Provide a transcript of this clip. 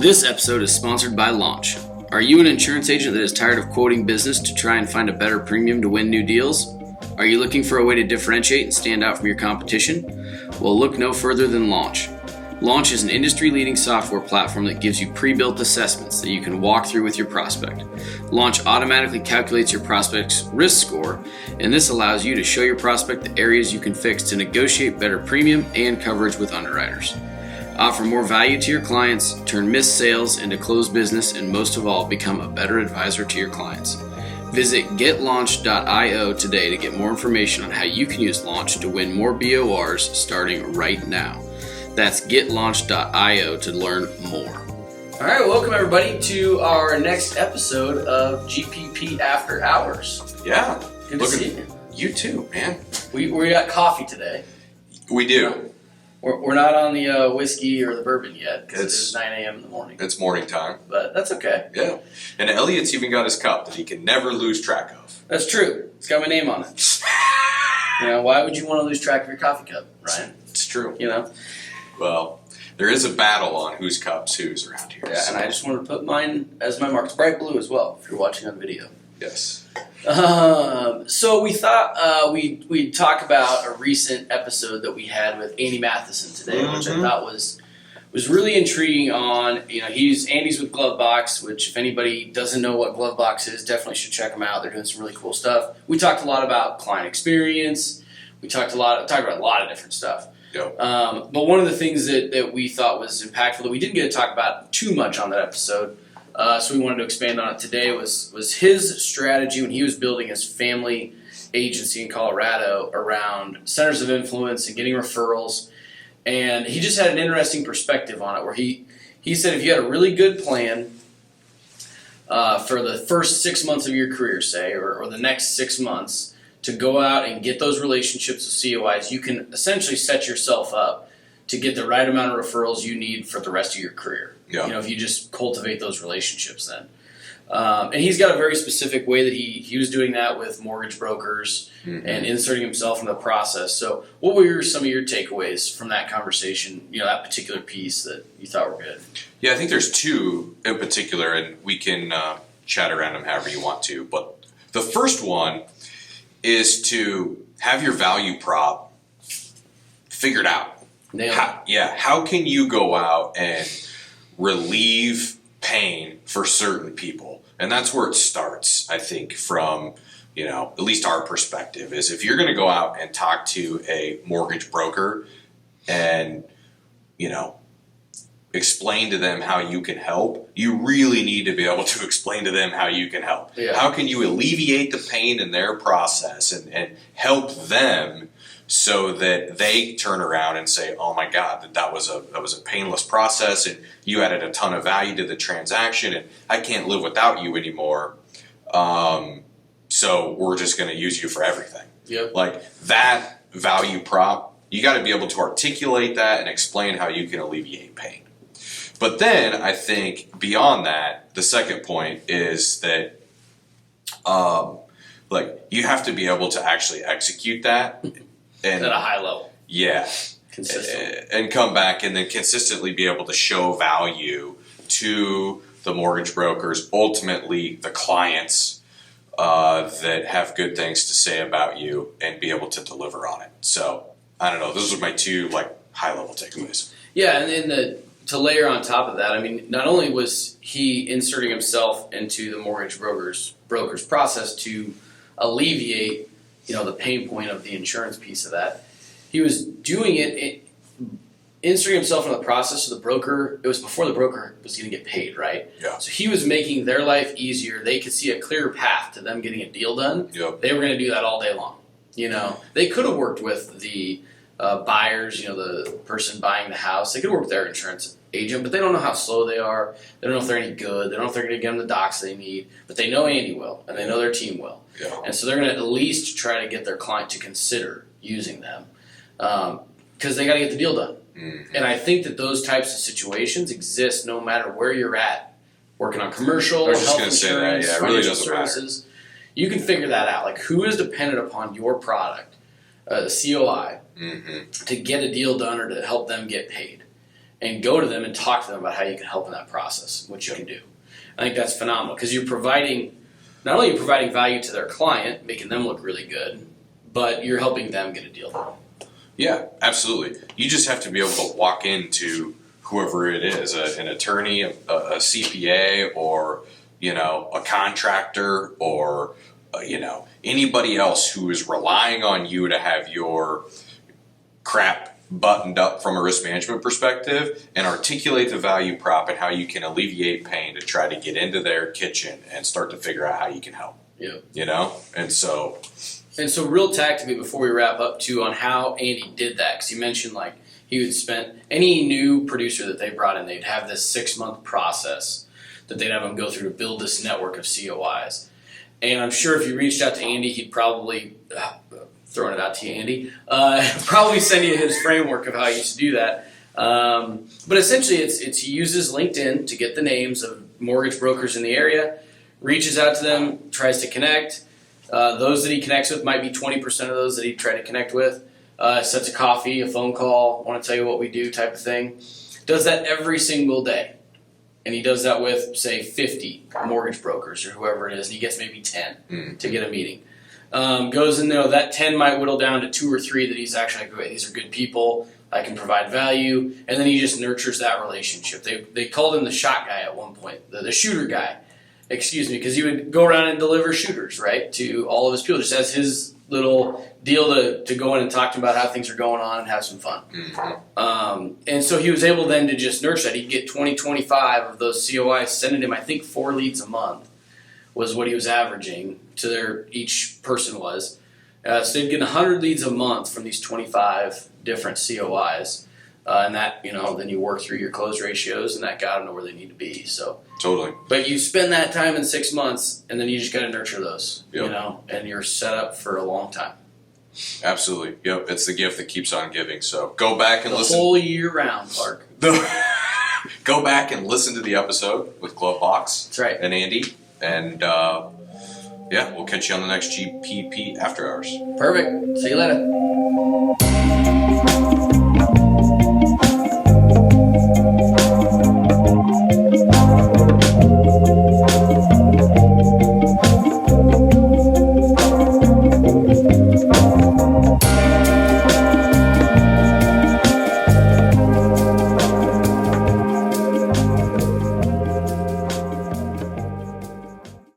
This episode is sponsored by Launch. Are you an insurance agent that is tired of quoting business to try and find a better premium to win new deals? Are you looking for a way to differentiate and stand out from your competition? Well, look no further than Launch. Launch is an industry-leading software platform that gives you pre-built assessments that you can walk through with your prospect. Launch automatically calculates your prospect's risk score, and this allows you to show your prospect the areas you can fix to negotiate better premium and coverage with underwriters. Offer more value to your clients, turn missed sales into closed business, and most of all, become a better advisor to your clients. Visit getlaunch.io today to get more information on how you can use Launch to win more BORs starting right now. That's getlaunch.io to learn more. All right, welcome everybody to our next episode of GPP After Hours. Yeah. Good to see you. You too, man. We got coffee today. We do. We're not on the whiskey or the bourbon yet because it's 9 a.m. in the morning. It's morning time. But that's okay. Yeah. And Elliot's even got his cup that he can never lose track of. That's true. It's got my name on it. Why would you want to lose track of your coffee cup, Ryan? It's true. Well, there is a battle on whose cup's whose around here. Yeah, and I just wanted to put mine as my mark. It's bright blue as well, if you're watching on video. Yes. So we thought we'd talk about a recent episode that we had with Andy Mathisen today, which I thought was really intriguing on, Andy's with Glovebox, which if anybody doesn't know what Glovebox is, definitely should check them out. They're doing some really cool stuff. We talked a lot about client experience. We talked about a lot of different stuff. Yep. But one of the things that we thought was impactful that we didn't get to talk about too much on that episode, so we wanted to expand on it today, was his strategy when he was building his family agency in Colorado around centers of influence and getting referrals. And he just had an interesting perspective on it where he said if you had a really good plan for the first 6 months of your career, say, or the next 6 months, to go out and get those relationships with COIs, you can essentially set yourself up to get the right amount of referrals you need for the rest of your career. Yeah. If you just cultivate those relationships then. And he's got a very specific way that he was doing that with mortgage brokers and inserting himself in the process. So what were some of your takeaways from that conversation, that particular piece that you thought were good? Yeah, I think there's two in particular, and we can chat around them however you want to. But the first one is to have your value prop figured out. How can you go out and relieve pain for certain people? And that's where it starts, I think, from, at least our perspective, is if you're going to go out and talk to a mortgage broker and, explain to them how you can help, you really need to be able to explain to them how you can help. Yeah. How can you alleviate the pain in their process and help them so that they turn around and say, oh my God, that was a painless process and you added a ton of value to the transaction and I can't live without you anymore. So we're just going to use you for everything. Yep. Like that value prop, you got to be able to articulate that and explain how you can alleviate pain. But then I think beyond that, the second point is that you have to be able to actually execute that. And, at a high level. Yeah. Consistent. And come back and then consistently be able to show value to the mortgage brokers, ultimately the clients that have good things to say about you and be able to deliver on it. So, I don't know. Those are my two high-level takeaways. Yeah, and then to layer on top of that, not only was he inserting himself into the mortgage broker's process to alleviate the pain point of the insurance piece of that, he was doing it, inserting himself in the process of the broker. It was before the broker was going to get paid, right? Yeah. So he was making their life easier. They could see a clearer path to them getting a deal done. Yep. They were going to do that all day long. They could have worked with the buyers, the person buying the house. They could work with their insurance agent, but they don't know how slow they are. They don't know if they're any good. They don't know if they're going to get them the docs they need. But they know Andy will, and they know their team will. Yeah. And so they're going to at least try to get their client to consider using them because they got to get the deal done. Mm-hmm. And I think that those types of situations exist no matter where you're at, working on commercial, I was just health gonna say that. insurance, Yeah, it really financial doesn't matter. services. You can figure that out. Like who is dependent upon your product, the COI, to get a deal done or to help them get paid. and go to them and talk to them about how you can help in that process, what you can do. I think that's phenomenal because you're providing, not only you're providing value to their client, making them look really good, but you're helping them get a deal. Yeah, absolutely. You just have to be able to walk into whoever it is, an attorney, a CPA, or, a contractor, or, anybody else who is relying on you to have your crap buttoned up from a risk management perspective and articulate the value prop and how you can alleviate pain to try to get into their kitchen and start to figure out how you can help. Yeah. And so real tactically, before we wrap up too, on how Andy did that, because you mentioned like he would spend any new producer that they brought in, they'd have this 6-month process that they'd have them go through to build this network of COIs. And I'm sure if you reached out to Andy, he'd probably, throwing it out to you, Andy, probably send you his framework of how he used to do that. But essentially, it's he uses LinkedIn to get the names of mortgage brokers in the area, reaches out to them, tries to connect. Those that he connects with might be 20% of those that he tried to connect with. Sets a coffee, a phone call, want to tell you what we do type of thing. Does that every single day. And he does that with, say, 50 mortgage brokers or whoever it is, and he gets maybe 10 to get a meeting. Goes in there, that 10 might whittle down to 2 or 3 that he's actually like, okay, these are good people, I can provide value, and then he just nurtures that relationship. They called him the shot guy at one point, the shooter guy, excuse me, because he would go around and deliver shooters, right, to all of his people, just as his little deal to go in and talk to him about how things are going on and have some fun. And so he was able then to just nurture that. He'd get 20, 25 of those COIs, sending him, I think, 4 leads a month was what he was averaging to each person was. So they'd get 100 leads a month from these 25 different COIs. And that, then you work through your close ratios, and that got them to where they need to be. So totally. But you spend that time in 6 months, and then you just got to nurture those, and you're set up for a long time. Absolutely. Yep. It's the gift that keeps on giving. So go back and listen. The whole year round, Clark. Go back and listen to the episode with Glovebox. That's right. And Andy. And we'll catch you on the next GPP After Hours. Perfect. See you later.